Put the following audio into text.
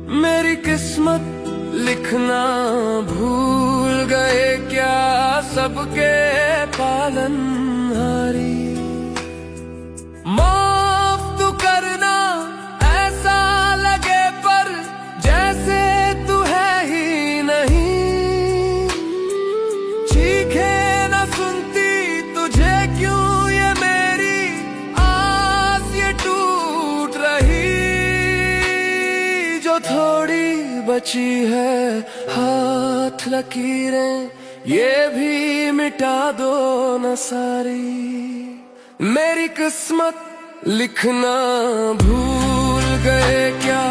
मेरी किस्मत लिखना भूल गए क्या सबके पालनहारी। माफ तू करना ऐसा लगे पर जैसे तू है ही नहीं। चीखे न सुनती तुझे क्यों ये मेरी आस ये टूट रही। जो थोड़ी बची है हाथ लकीरें ये भी मिटा दो न सारी। मेरी किस्मत लिखना भूल गए क्या